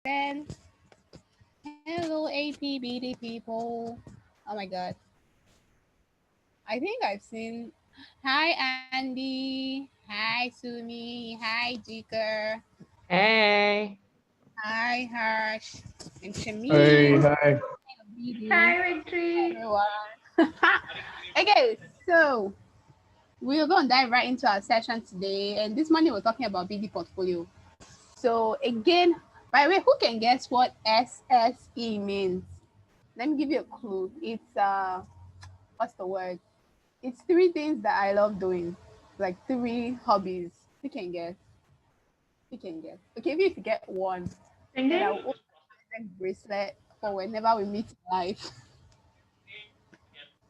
Then, hello, APBD people. Oh my God. I think I've seen. Hi, Andy. Hi, Sumi. Hi, Jika. Hey. Hi, Harsh. And Hey, Shamin. hi. BD. Hi, Victory. Everyone. Okay, so we're going to dive right into our session today. And this morning we're talking about BD portfolio. So, again, by the way, who can guess what SSE means? Let me give you a clue. It's what's the word? It's three things that I love doing, like three hobbies. You can guess. You can guess. Okay, if you get one, then I Singing? will open my bracelet for whenever we meet in life.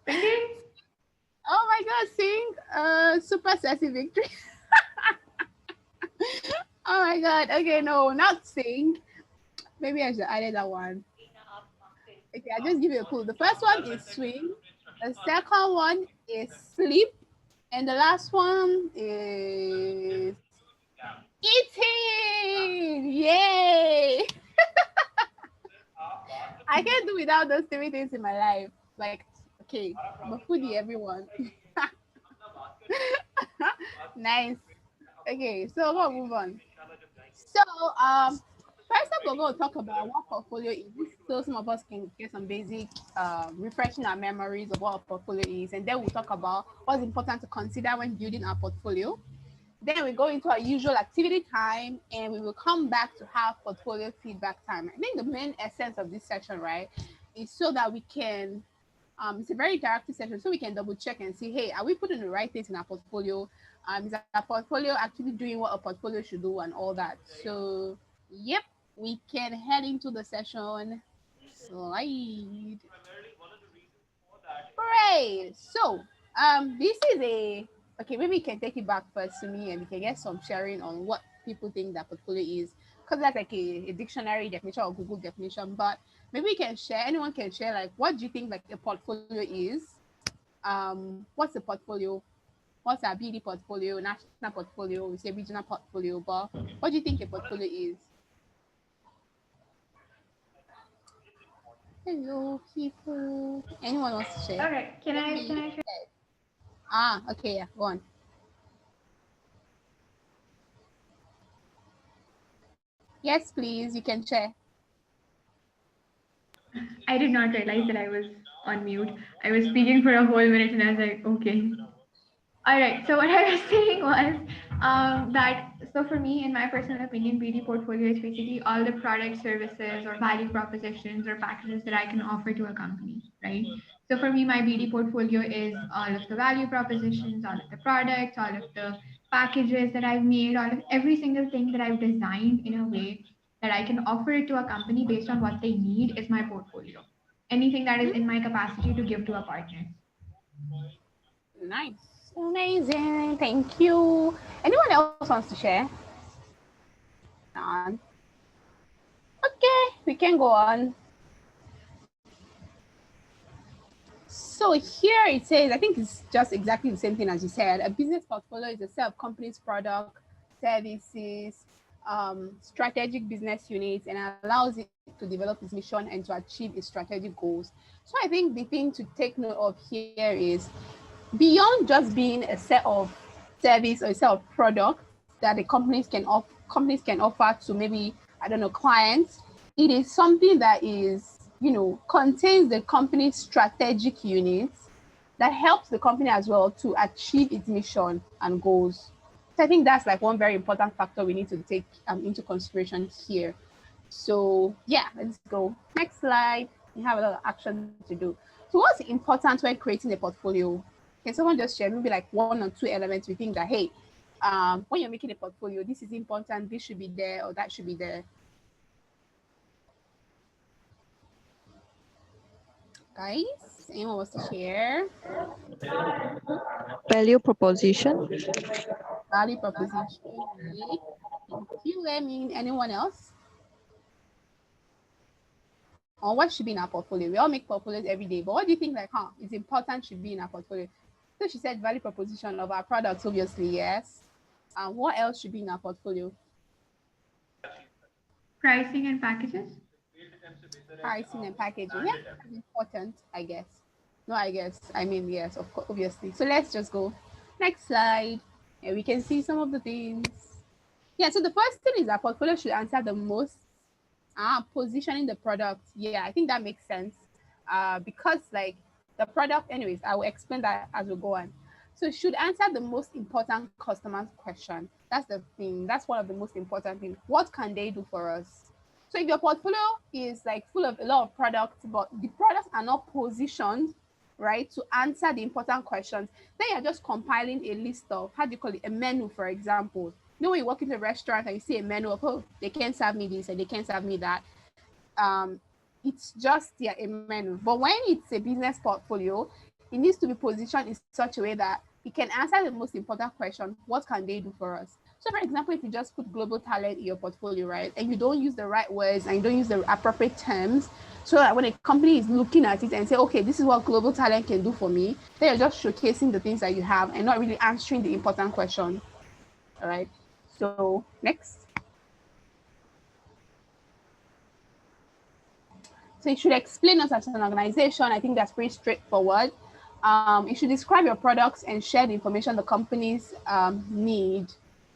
Singing? Oh my God, sing super sexy victory. Oh my God. Okay, no, not sing. Maybe I should add that one. Okay, I just give you a clue. The first one is swing. The second one is sleep. And the last one is eating. Yay! I can't do without those three things in my life. Like, okay, I'm a foodie, everyone. Nice. Okay, so we'll move on. So, first up, we're going to talk about what portfolio is, so some of us can get some basic refreshing our memories of what a portfolio is, and then we'll talk about what's important to consider when building our portfolio. Then we go into our usual activity time, and we will come back to have portfolio feedback time. I think the main essence of this session, right, is so that we can it's a very interactive session, so we can double check and see, hey, are we putting the right things in our portfolio? Is our portfolio actually doing what a portfolio should do and all that? So, yep, we can head into the session. Slide. Hooray! So, this is a okay. Maybe you can take it back first to me, and we can get some sharing on what people think that portfolio is, because that's like a dictionary definition or Google definition. But maybe we can share. Anyone can share like what do you think like a portfolio is? What's a portfolio? What's our BD portfolio, national portfolio? We say regional portfolio, but what do you think a portfolio is? Hello, people. Anyone wants to share? All right. Can I Maybe. can I share? Ah, okay, yeah, go on. Yes, please, you can share. I did not realize that I was on mute. I was speaking for a whole minute and I was like, okay. All right. So what I was saying was that so for me, in my personal opinion, BD portfolio is basically all the product, services, or value propositions or packages that I can offer to a company, right? So for me, my BD portfolio is all of the value propositions, all of the products, all of the packages that I've made, all of every single thing that I've designed in a way that I can offer it to a company based on what they need is my portfolio. Anything that is in my capacity to give to a partner. Nice. Amazing. Thank you. Anyone else wants to share? None. Okay, we can go on. So here it says, I think it's just exactly the same thing as you said. A business portfolio is a set of companies' product, services, strategic business units, and allows it to develop its mission and to achieve its strategic goals. So I think the thing to take note of here is beyond just being a set of service or a set of products that the companies can offer to maybe I don't know clients, it is something that is contains the company's strategic units that helps the company as well to achieve its mission and goals. So I think that's like one very important factor we need to take into consideration here. So yeah, let's go. Next slide. We have a lot of action to do. So what's important when creating a portfolio? Can someone just share maybe like one or two elements we think that hey, when you're making a portfolio, this is important, this should be there or that should be there. Guys, anyone wants to share? Value proposition. Value proposition. Okay. Thank you. Let me anyone else? Or what should be in our portfolio? We all make portfolios every day, but what do you think like is important should be in our portfolio? So she said value proposition of our products, obviously, yes. What else should be in our portfolio? Pricing and packages. Pricing and packaging. Yeah, that's important, I guess. No, I guess. I mean, yes, of course, obviously. So let's just go. Next slide. Yeah, we can see some of the things. Yeah, so the first thing is that portfolio should answer the most positioning the product. Yeah, I think that makes sense. Because like the product, anyways, I will explain that as we go on. So it should answer the most important customer question. That's the thing. That's one of the most important things. What can they do for us? So if your portfolio is like full of a lot of products, but the products are not positioned right to answer the important questions, then you're just compiling a list of, how do you call it, a menu, for example. You know, when you walk into a restaurant and you see a menu of, oh, they can't serve me this and they can't serve me that. It's just, yeah, a menu. But when it's a business portfolio, it needs to be positioned in such a way that it can answer the most important question: what can they do for us? So, for example, if you just put global talent in your portfolio, right, and you don't use the right words and you don't use the appropriate terms, so that when a company is looking at it and say, okay, this is what global talent can do for me, then you're just showcasing the things that you have and not really answering the important question. All right. So, next. So it should explain us as an organization. I think that's pretty straightforward. It should describe your products and share the information the companies need.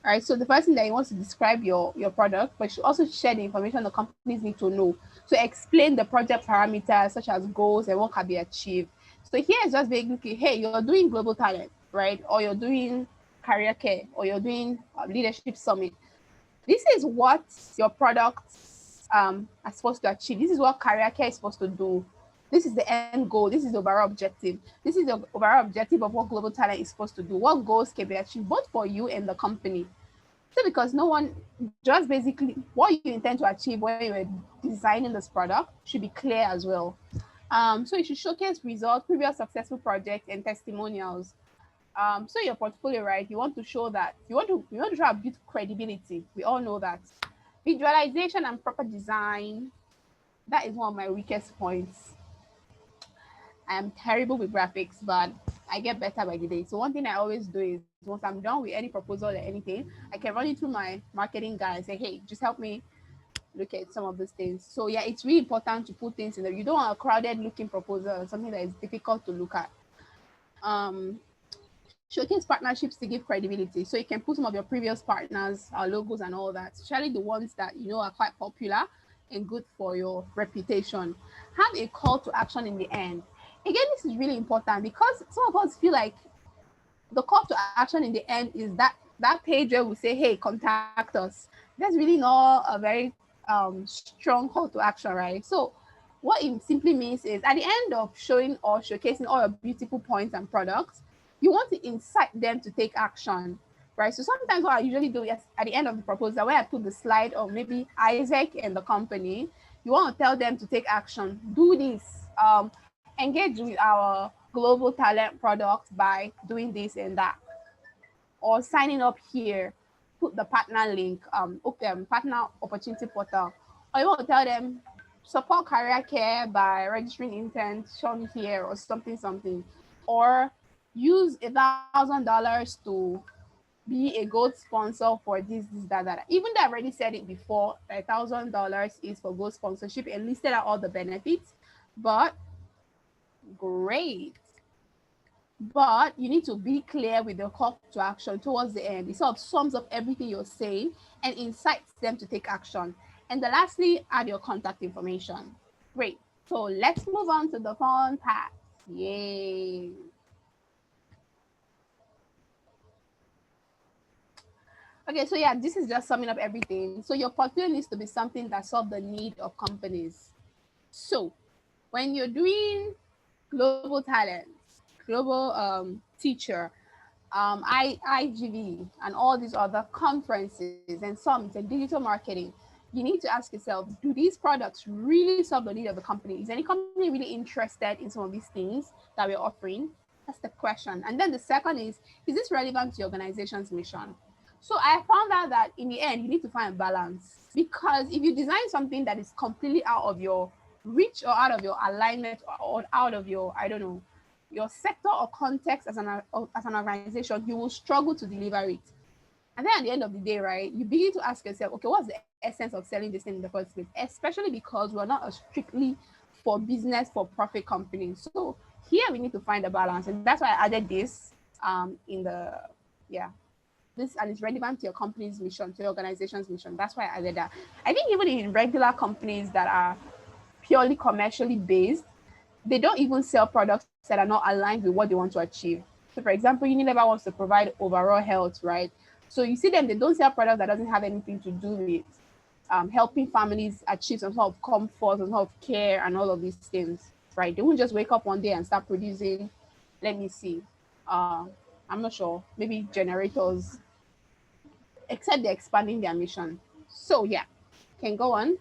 All right. So the first thing that you want to describe your product, but you should also share the information the companies need to know. So explain the project parameters such as goals and what can be achieved. So here is just basically, hey, you're doing global talent, right? Or you're doing career care, or you're doing leadership summit. This is what your products are supposed to achieve. This is what career care is supposed to do. This is the end goal. This is the overall objective. This is the overall objective of what global talent is supposed to do. What goals can be achieved both for you and the company. So because no one, just basically what you intend to achieve when you were designing this product should be clear as well. So you should showcase results, previous successful projects, and testimonials. So your portfolio, right? You want to show that you want to show a bit credibility. We all know that. Visualization and proper design. That is one of my weakest points. I am terrible with graphics, but I get better by the day. So one thing I always do is once I'm done with any proposal or anything, I can run it through my marketing guy and say, hey, just help me look at some of these things. So yeah, it's really important to put things in there. You don't want a crowded looking proposal or something that is difficult to look at. Showcase partnerships to give credibility. So you can put some of your previous partners, logos and all that, especially the ones that you know are quite popular and good for your reputation. Have a call to action in the end. Again, this is really important because some of us feel like the call to action in the end is that page where we say, hey, contact us. That's really not a very strong call to action, right? So what it simply means is at the end of showing or showcasing all your beautiful points and products, you want to incite them to take action, right? So sometimes what I usually do is at the end of the proposal, where I put the slide of maybe Isaac and the company, you want to tell them to take action, do this, engage with our global talent products by doing this and that, or signing up here, put the partner link, partner opportunity portal, or you want to tell them support career care by registering intern shown here or something, or use $1,000 to be a gold sponsor for this, that. Even though I've already said it before, $1,000 is for gold sponsorship and listed out all the benefits, but great. But you need to be clear with the call to action towards the end. It sort of sums up everything you're saying and incites them to take action. And then lastly, add your contact information. Great. So let's move on to the fun part. Yay. Okay, so yeah, this is just summing up everything. So your portfolio needs to be something that solves the need of companies. So when you're doing global talent, global teacher, IGV, and all these other conferences and summits and digital marketing, you need to ask yourself, do these products really solve the need of the company? Is any company really interested in some of these things that we're offering? That's the question. And then the second is this relevant to your organization's mission? So I found out that in the end, you need to find a balance, because if you design something that is completely out of your reach or out of your alignment or out of your, I don't know, your sector or context as an organization, you will struggle to deliver it. And then at the end of the day, right, you begin to ask yourself, okay, what's the essence of selling this thing in the first place? Especially because we're not a strictly for business, for profit company. So here we need to find a balance. And that's why I added this in the, yeah, this, and it's relevant to your company's mission, to your organization's mission. That's why I added that. I think even in regular companies that are purely commercially based, they don't even sell products that are not aligned with what they want to achieve. So, for example, Unilever wants to provide overall health, right? So you see them, they don't sell products that doesn't have anything to do with helping families achieve some sort of comfort, some sort of care, and all of these things, right? They won't just wake up one day and start producing, let me see, uh, I'm not sure, maybe generators, except they're expanding their mission. So yeah, can go on.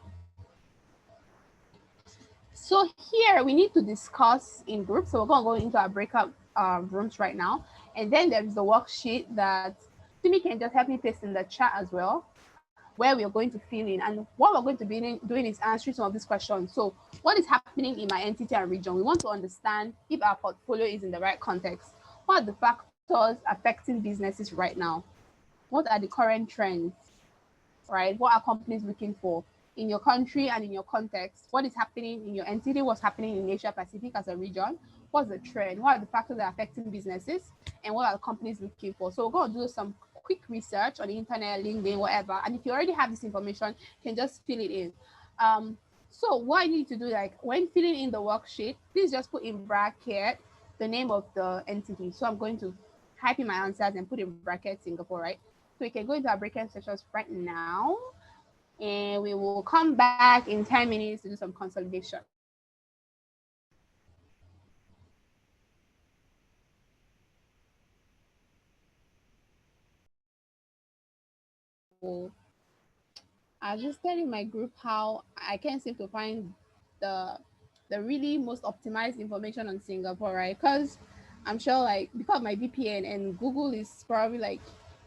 So here we need to discuss in groups. So we're going to go into our breakout rooms right now. And then there's the worksheet that Timmy can just help me paste in the chat as well, where we are going to fill in. And what we're going to be doing is answering some of these questions. So what is happening in my entity and region? We want to understand if our portfolio is in the right context. What are the factors affecting businesses right now? What are the current trends? Right? What are companies looking for in your country and in your context? What is happening in your entity? What's happening in Asia Pacific as a region? What's the trend? What are the factors that are affecting businesses? And what are the companies looking for? So we're going to do some quick research on the internet, LinkedIn, whatever. And if you already have this information, you can just fill it in. So what I need to do, like when filling in the worksheet, please just put in bracket the name of the entity. So I'm going to type in my answers and put in bracket Singapore, right? So we can go into our breakout sessions right now, and we will come back in 10 minutes to do some consolidation. So I was just telling my group how I can't seem to find the the really most optimized information on Singapore, right? Because I'm sure like because of my VPN and Google is probably like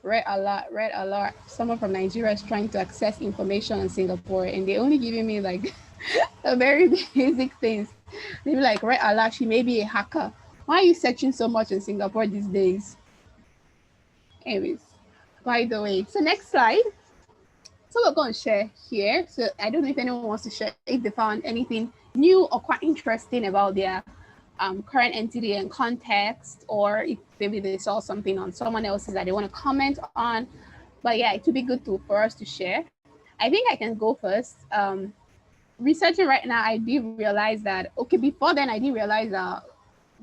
red alert. Someone from Nigeria is trying to access information on Singapore and they only giving me like a very basic things. They be like, red alert, she may be a hacker. Why are you searching so much in Singapore these days? Anyways, by the way, so next slide. So we're going to share here. So I don't know if anyone wants to share if they found anything new or quite interesting about their current entity and context, or if maybe they saw something on someone else's that they want to comment on. But yeah, it would be good for us to share. I think I can go first. Researching right now, I did realize that, okay, before then I did realize that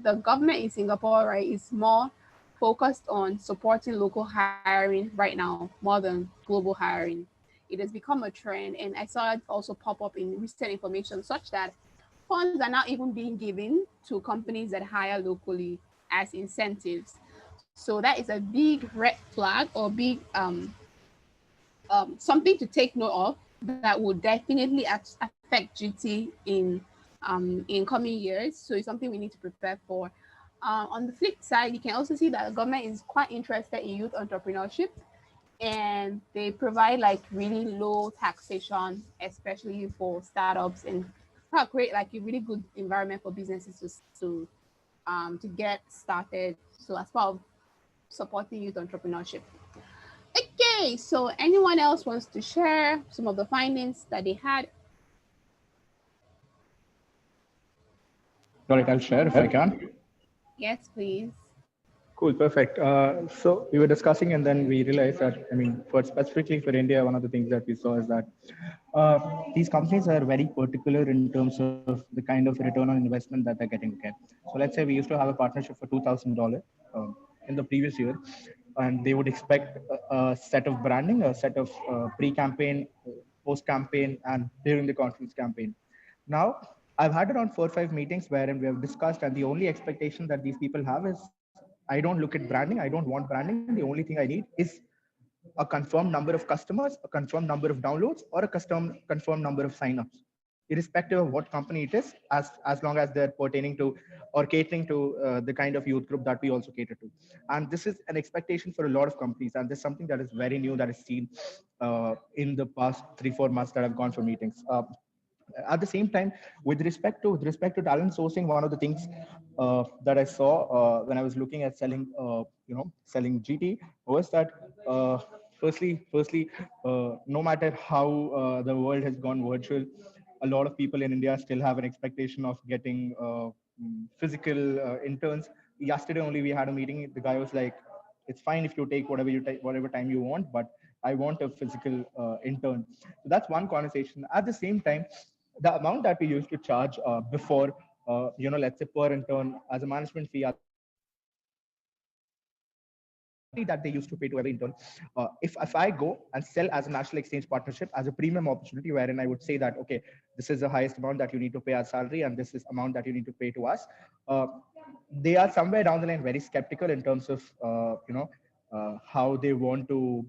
the government in Singapore, right, is more focused on supporting local hiring right now more than global hiring. It has become a trend, and I saw it also pop up in recent information such that funds are now even being given to companies that hire locally as incentives. So that is a big red flag or big something to take note of that will definitely affect GT in coming years. So it's something we need to prepare for. On the flip side, you can also see that the government is quite interested in youth entrepreneurship, and they provide like really low taxation, especially for startups, and create like a really good environment for businesses to get started. So as part of supporting youth entrepreneurship. Okay, so anyone else wants to share some of the findings that they had? All right, I'll share if I can. Yes, please. Cool, perfect. So we were discussing, and then we realized that, I mean, for specifically for India, one of the things that we saw is that these companies are very particular in terms of the kind of return on investment that they're getting. Okay, so let's say we used to have a partnership for $2,000 in the previous year, and they would expect a set of branding, a set of pre-campaign, post-campaign, and during the conference campaign. Now, I've had around 4 or 5 meetings wherein we have discussed, and the only expectation that these people have is, I don't look at branding. I don't want branding. The only thing I need is a confirmed number of customers, a confirmed number of downloads, or a confirmed number of signups, irrespective of what company it is, as long as they're pertaining to or catering to the kind of youth group that we also cater to. And this is an expectation for a lot of companies, and this is something that is very new, that is seen in the past 3-4 months that I've gone for meetings. At the same time, with respect to talent sourcing, one of the things that I saw when I was looking at selling GT was that firstly, no matter how the world has gone virtual, a lot of people in India still have an expectation of getting physical interns. Yesterday only we had a meeting. The guy was like, "It's fine if you take whatever you take, whatever time you want, but I want a physical intern." So that's one conversation. At the same time, the amount that we used to charge before, let's say per intern as a management fee, as a salary that they used to pay to every intern. If I go and sell as a national exchange partnership as a premium opportunity, wherein I would say that, okay, this is the highest amount that you need to pay as salary, and this is amount that you need to pay to us. Uh, they are somewhere down the line very skeptical in terms of how they want to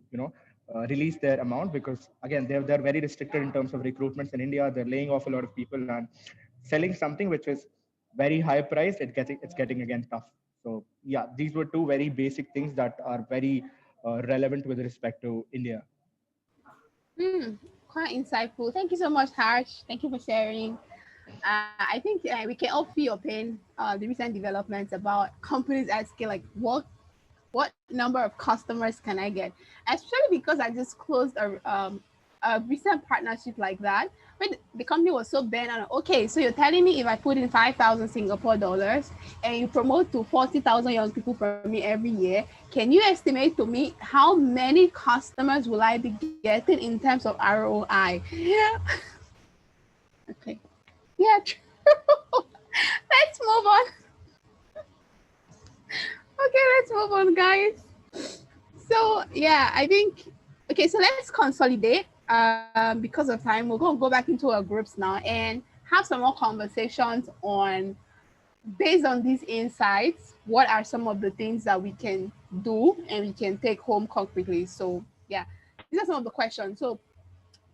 release their amount, because again they're very restricted in terms of recruitments in India. They're laying off a lot of people and selling something which is very high priced. It's getting again tough. So yeah, these were two very basic things that are very relevant with respect to India. Quite insightful. Thank you so much, Harsh. Thank you for sharing. I think we can all feel your pain, the recent developments about companies at scale. Like, what number of customers can I get? Especially because I just closed a recent partnership like that. When the company was so bent on, okay, so you're telling me if I put in 5,000 Singapore dollars and you promote to 40,000 young people from me every year, can you estimate to me how many customers will I be getting in terms of ROI? Yeah. Okay. Yeah, true. Let's move on. Okay, let's move on, guys. So yeah, I think okay. So let's consolidate. Because of time, we're gonna go back into our groups now and have some more conversations on based on these insights. What are some of the things that we can do and we can take home concretely? So yeah, these are some of the questions. So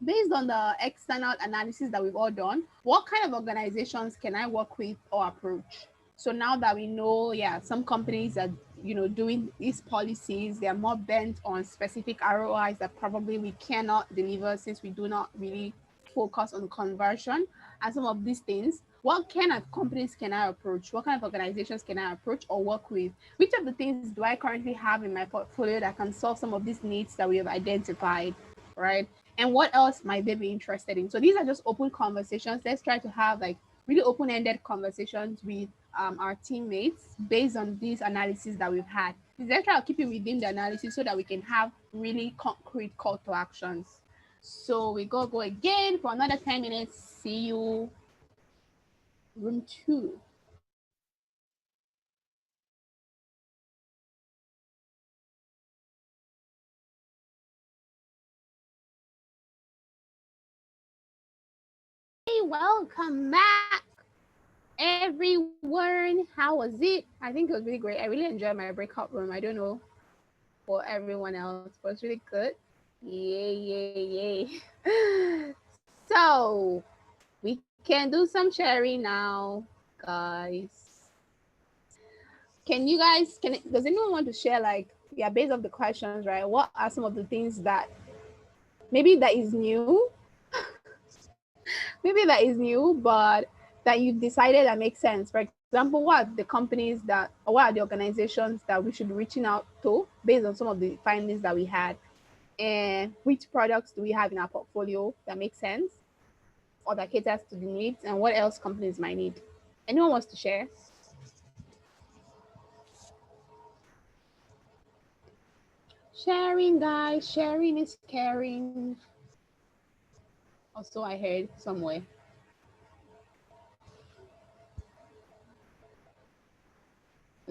based on the external analysis that we've all done, what kind of organizations can I work with or approach? So now that we know, yeah, some companies are, doing these policies, they are more bent on specific ROIs that probably we cannot deliver since we do not really focus on conversion and some of these things. What kind of companies can I approach? What kind of organizations can I approach or work with? Which of the things do I currently have in my portfolio that can solve some of these needs that we have identified, right? And what else might they be interested in? So these are just open conversations. Let's try to have like really open-ended conversations with our teammates based on these analysis that we've had. Let's try to keep it within the analysis so that we can have really concrete call to actions. So we go again for another 10 minutes. See you room 2. Hey, welcome back, everyone. How was it? I think it was really great. I really enjoyed my breakout room. I don't know for everyone else, but it's really good. Yay, yay, yay. So we can do some sharing now, guys. Does anyone want to share, like, yeah, based on the questions, right? What are some of the things that maybe that is new? Maybe that is new, but that you've decided that makes sense. For example, what are the companies that, or what are the organizations that we should be reaching out to based on some of the findings that we had? And which products do we have in our portfolio that make sense or that caters to the needs, and what else companies might need? Anyone wants to share? Sharing, guys. Sharing is caring. Also, I heard somewhere.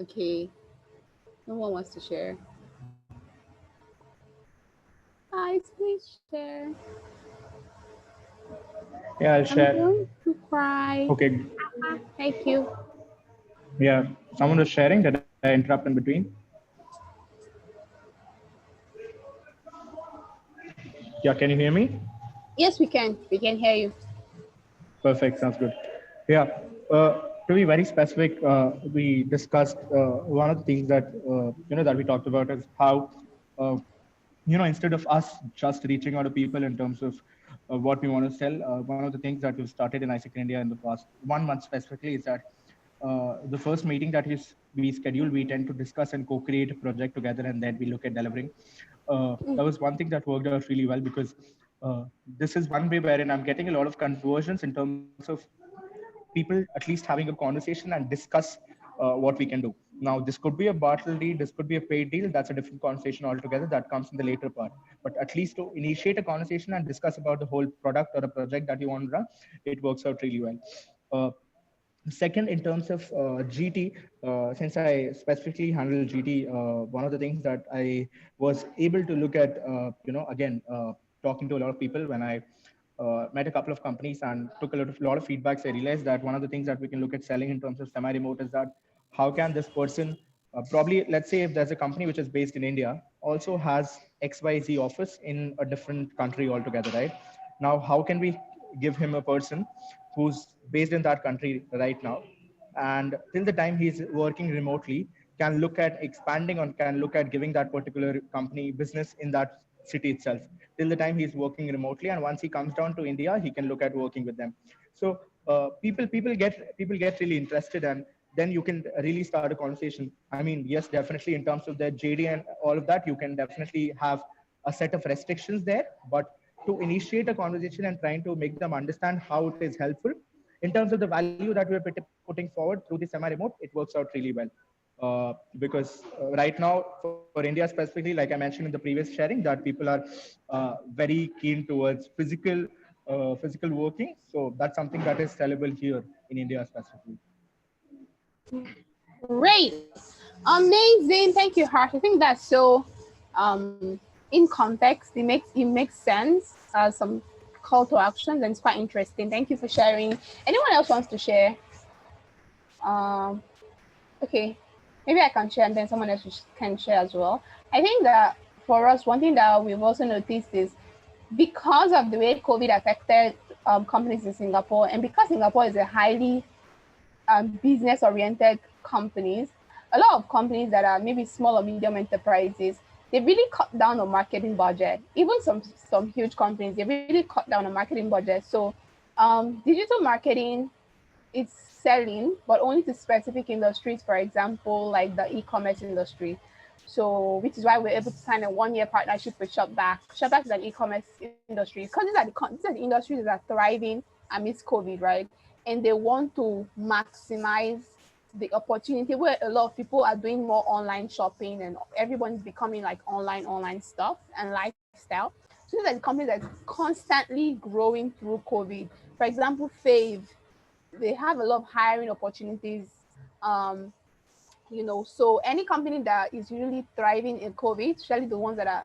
Okay. No one wants to share. Guys, please share. Yeah, I'll I'm share. going to cry. Okay. Thank you. Yeah, someone was sharing. Did I interrupt in between? Yeah, can you hear me? Yes, we can. We can hear you. Perfect. Sounds good. Yeah. To be very specific, we discussed one of the things that that we talked about is how instead of us just reaching out to people in terms of what we want to sell, one of the things that we've started in ISEC India in the past 1 month specifically is that the first meeting that we schedule, we tend to discuss and co-create a project together, and then we look at delivering. That was one thing that worked out really well because this is one way wherein I'm getting a lot of conversions in terms of people at least having a conversation and discuss what we can do. Now, this could be a bottle deal, this could be a paid deal. That's a different conversation altogether. That comes in the later part. But at least to initiate a conversation and discuss about the whole product or a project that you want to run, it works out really well. Second, in terms of GT, since I specifically handle GT, one of the things that I was able to look at, again, talking to a lot of people when I met a couple of companies and took a lot of feedbacks, I realized that one of the things that we can look at selling in terms of semi-remote is that how can this person probably, let's say if there's a company which is based in India, also has XYZ office in a different country altogether, right? Now, how can we give him a person who's based in that country right now, and till the time he's working remotely, can look at expanding or can look at giving that particular company business in that city itself till the time he's working remotely, and once he comes down to India, he can look at working with them. So people get really interested, and then you can really start a conversation. I mean, yes, definitely in terms of the JD and all of that, you can definitely have a set of restrictions there, but to initiate a conversation and trying to make them understand how it is helpful in terms of the value that we're putting forward through the semi-remote, it works out really well. Because right now for India specifically, like I mentioned in the previous sharing, that people are very keen towards physical working. So that's something that is sellable here in India specifically. Great. Amazing. Thank you, Harsh. I think that's so in context. It makes sense. Some call to actions, and it's quite interesting. Thank you for sharing. Anyone else wants to share? Um, okay, maybe I can share, and then someone else can share as well. I think that for us, one thing that we've also noticed is because of the way COVID affected companies in Singapore, and because Singapore is a highly business-oriented companies, a lot of companies that are maybe small or medium enterprises, they really cut down on marketing budget. Even some huge companies, they really cut down on marketing budget. So digital marketing is selling, but only to specific industries, for example, like the e-commerce industry. So, which is why we're able to sign a 1-year partnership with Shopback. Shopback is an e-commerce industry because these are the industries that are thriving amidst COVID, right? And they want to maximize the opportunity where a lot of people are doing more online shopping and everyone's becoming like online stuff and lifestyle. So these are the companies that are constantly growing through COVID. For example, Fave, they have a lot of hiring opportunities. Um, so any company that is really thriving in COVID, especially the ones that are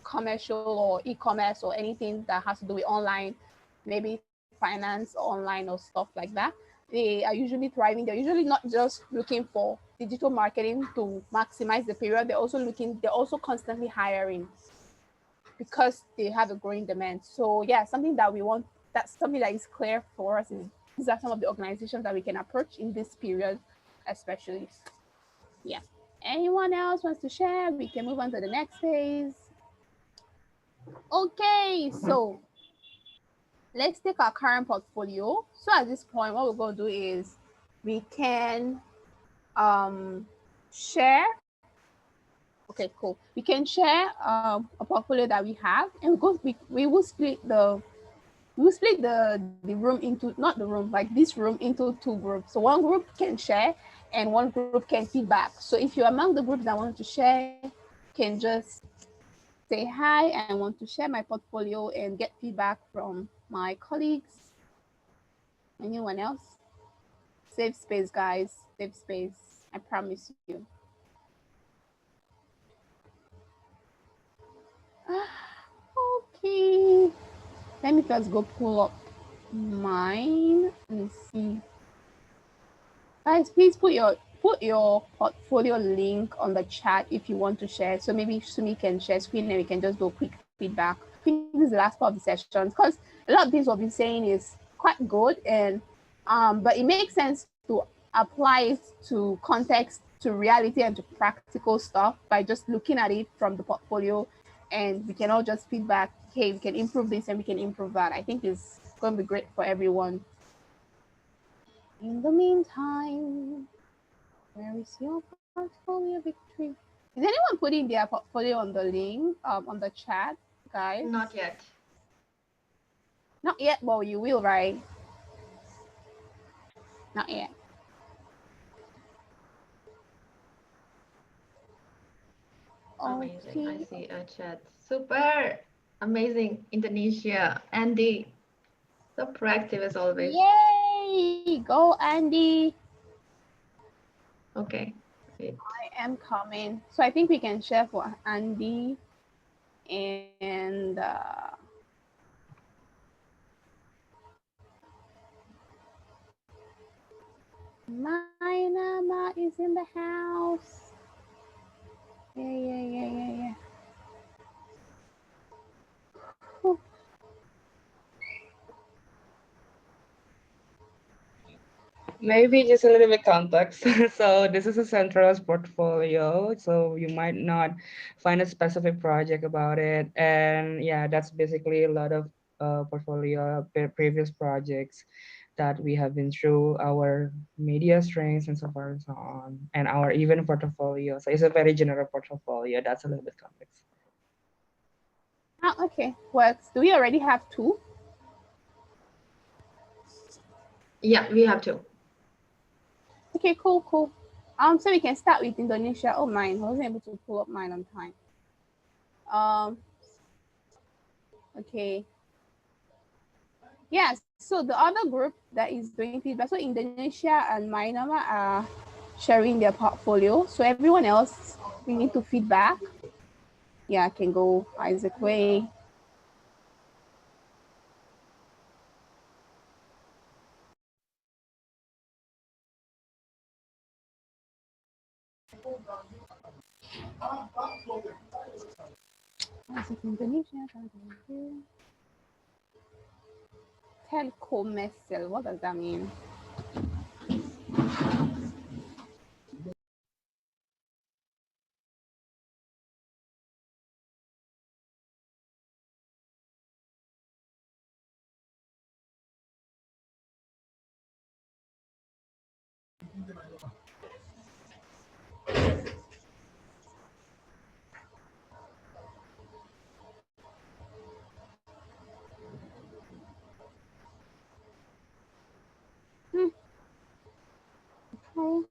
commercial or e-commerce or anything that has to do with online, maybe finance online or stuff like that, they are usually thriving. They're usually not just looking for digital marketing to maximize the period. They're also constantly hiring because they have a growing demand. So yeah, that's something that is clear for us is these are some of the organizations that we can approach in this period, especially. Yeah. Anyone else wants to share? We can move on to the next phase. Okay, so let's take our current portfolio. So at this point, what we're going to do is we can share. Okay, cool. We can share a portfolio that we have, and we will split the room into, not the room, like this room into two groups. So one group can share and one group can feedback. So if you're among the groups that want to share, can just say hi and want to share my portfolio and get feedback from my colleagues. Anyone else? Save space, guys. Save space. I promise you. Okay. Let me just go pull up mine and see. Guys, please put your portfolio link on the chat if you want to share. So maybe Sumi can share screen and we can just do a quick feedback. I think this is the last part of the sessions because a lot of things we've been saying is quite good, and but it makes sense to apply it to context, to reality, and to practical stuff by just looking at it from the portfolio, and we can all just feedback. Hey, we can improve this and we can improve that. I think it's going to be great for everyone. In the meantime, where is your portfolio, Victory? Is anyone putting their portfolio on the link, on the chat, guys? Not yet. Not yet. Well, you will, right? Not yet. Amazing. I Okay. see a chat. Super. Amazing. Indonesia. Andy. So proactive as always. Yay! Go, Andy. Okay. Wait. I am coming. So I think we can share for Andy and my Nama is in the house. Yeah. Whew. Maybe just a little bit context. So this is a centralized portfolio, so you might not find a specific project about it. And yeah, that's basically a lot of portfolio previous projects that we have been through, our media strengths and so far and so on, and our event portfolio. So it's a very general portfolio. That's a little bit complex. Oh, okay. Works. Do we already have 2? Yeah, we have to. Okay, cool. So we can start with Indonesia. Oh, mine. I wasn't able to pull up mine on time. Okay. Yeah, so the other group that is doing feedback, so Indonesia and Myanmar are sharing their portfolio. So everyone else, we need to feedback. Yeah, I can go Isaac Way. Isaac Indonesia. Telkomsel, what does that mean? Okay.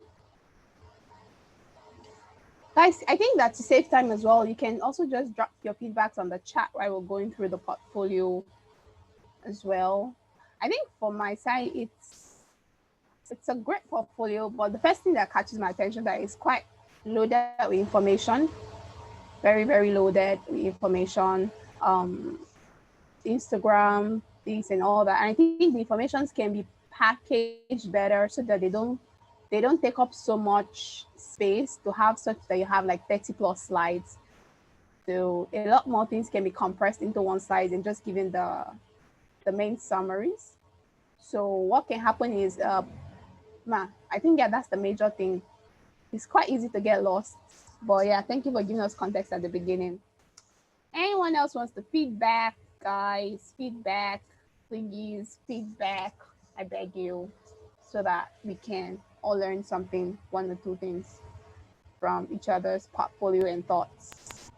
Guys, I think that to save time as well, you can also just drop your feedbacks on the chat while we're going through the portfolio as well. I think for my side, it's a great portfolio, but the first thing that catches my attention that is quite loaded with information, very loaded with information, Instagram, this and all that. And I think the informations can be packaged better so that they don't take up so much space to have such that you have like 30 plus slides. So a lot more things can be compressed into one slide and just given the main summaries. So what can happen is, I think, yeah, that's the major thing. It's quite easy to get lost. But yeah, thank you for giving us context at the beginning. Anyone else wants to feedback, guys? Feedback, please, feedback. I beg you, so that we can all learn something, 1 or 2 things from each other's portfolio and thoughts.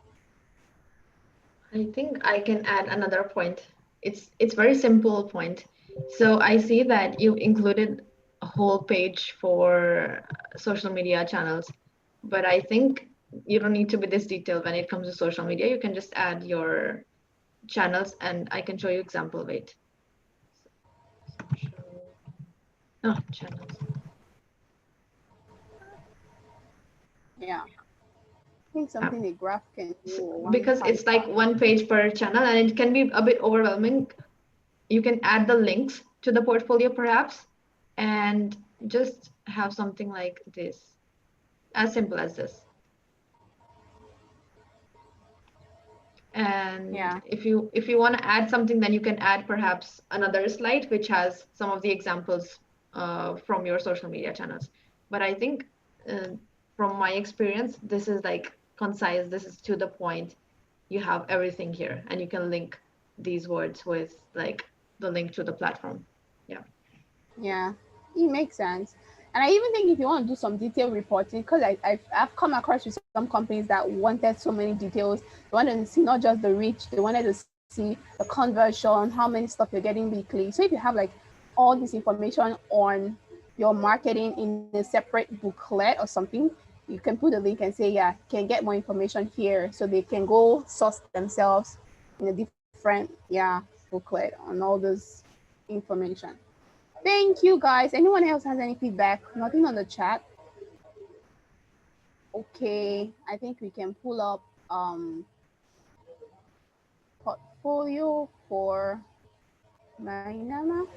I think I can add another point. It's very simple point. So I see that you included a whole page for social media channels, but I think you don't need to be this detailed when it comes to social media. You can just add your channels and I can show you example. Wait. Oh, channels. Yeah. I think something a graph can do. Because it's like 1 page per channel and it can be a bit overwhelming. You can add the links to the portfolio perhaps and just have something like this, as simple as this. And Yeah. if you want to add something, then you can add perhaps another slide which has some of the examples from your social media channels. But I think from my experience, this is like concise, this is to the point. You have everything here and you can link these words with like the link to the platform. Yeah, it makes sense. And I even think if you want to do some detailed reporting, because I've come across with some companies that wanted so many details. They wanted to see not just the reach, they wanted to see the conversion, how many stuff you're getting weekly. So if you have like all this information on your marketing in a separate booklet or something, you can put a link and say, yeah, can get more information here. So they can go source themselves in a different, booklet on all this information. Thank you guys. Anyone else has any feedback? Nothing on the chat. Okay, I think we can pull up portfolio for Mainama.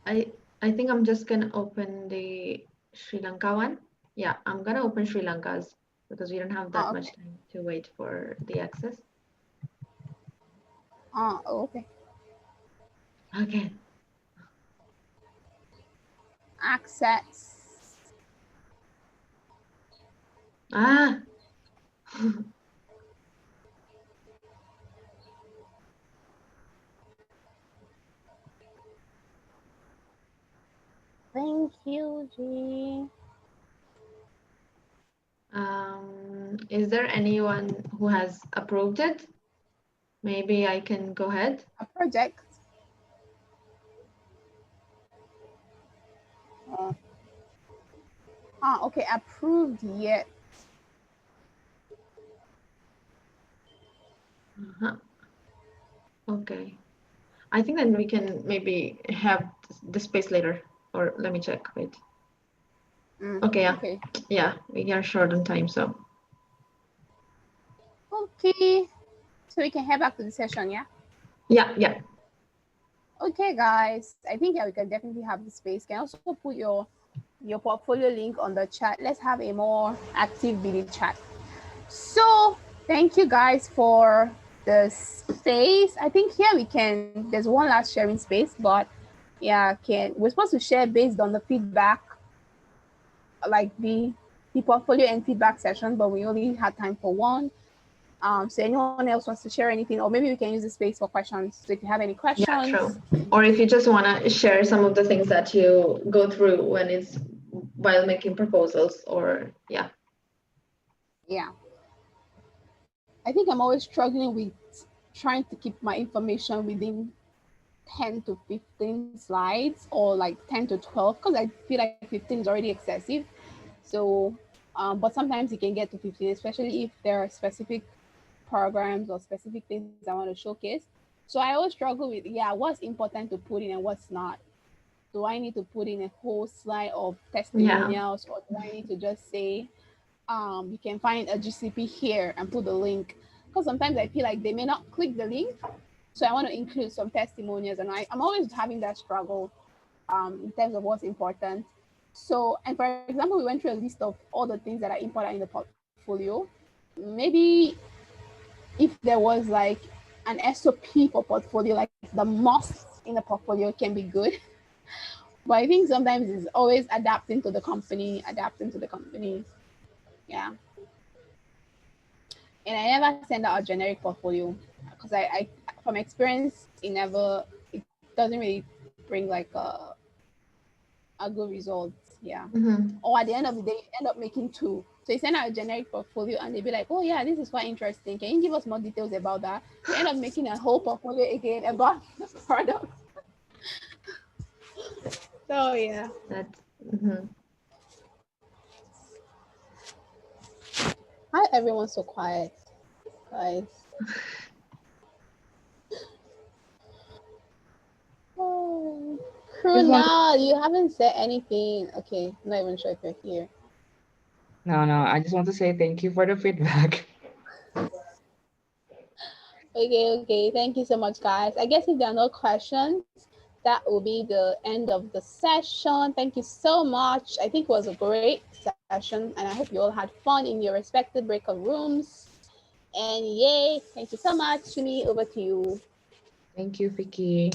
I think I'm just gonna open the Sri Lanka one. Yeah, I'm gonna open Sri Lanka's because we don't have that much time to wait for the access. Okay. Okay. Access. Ah. Thank you, G. Is there anyone who has approved it? Maybe I can go ahead. A project. Okay, approved yet. Okay. I think then we can maybe have the space later, or let me check. Wait. Okay. Yeah. Okay. Yeah, we are short on time, so. Okay. So we can head back to the session, yeah? Yeah. Okay, guys. I think we can definitely have the space. Can also put your portfolio link on the chat. Let's have a more active video chat. So thank you guys for the space. I think here there's one last sharing space, but yeah, we're supposed to share based on the feedback, like the portfolio and feedback session, but we only had time for one. So anyone else wants to share anything, or maybe we can use the space for questions. So if you have any questions. Yeah, true. Or if you just want to share some of the things that you go through when it's while making proposals, or yeah. I think I'm always struggling with trying to keep my information within 10 to 15 slides, or like 10 to 12, because I feel like 15 is already excessive. So, but sometimes it can get to 15, especially if there are specific programs or specific things I want to showcase. So I always struggle with, what's important to put in and what's not. Do I need to put in a whole slide of testimonials, or do I need to just say, you can find a GCP here and put the link? Because sometimes I feel like they may not click the link. So I want to include some testimonials, and I'm always having that struggle in terms of what's important. So, and for example, we went through a list of all the things that are important in the portfolio. Maybe if there was like an SOP for portfolio, like the must in the portfolio can be good. But I think sometimes it's always adapting to the company. Yeah. And I never send out a generic portfolio because I from experience, it doesn't really bring like a good result. Yeah. Or at the end of the day, you end up making two. So you send out a generic portfolio and they'll be like, oh yeah, this is quite interesting. Can you give us more details about that? You end up making a whole portfolio again about the product. So yeah. That's Why everyone's so quiet, guys? Oh, Krunal, you haven't said anything. Okay, I'm not even sure if you're here. No, I just want to say thank you for the feedback. Okay. Thank you so much, guys. I guess if there are no questions, that will be the end of the session. Thank you so much. I think it was a great session, and I hope you all had fun in your respective breakout rooms. And yay, thank you so much. Shuni, over to you. Thank you, Vicky.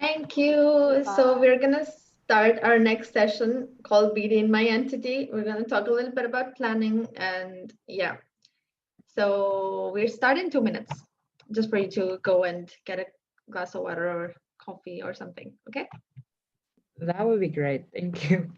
Thank you. So we're going to start our next session called BD in My Entity. We're going to talk a little bit about planning, and yeah. So we'll start in 2 minutes, just for you to go and get a glass of water or coffee or something, okay? That would be great. Thank you.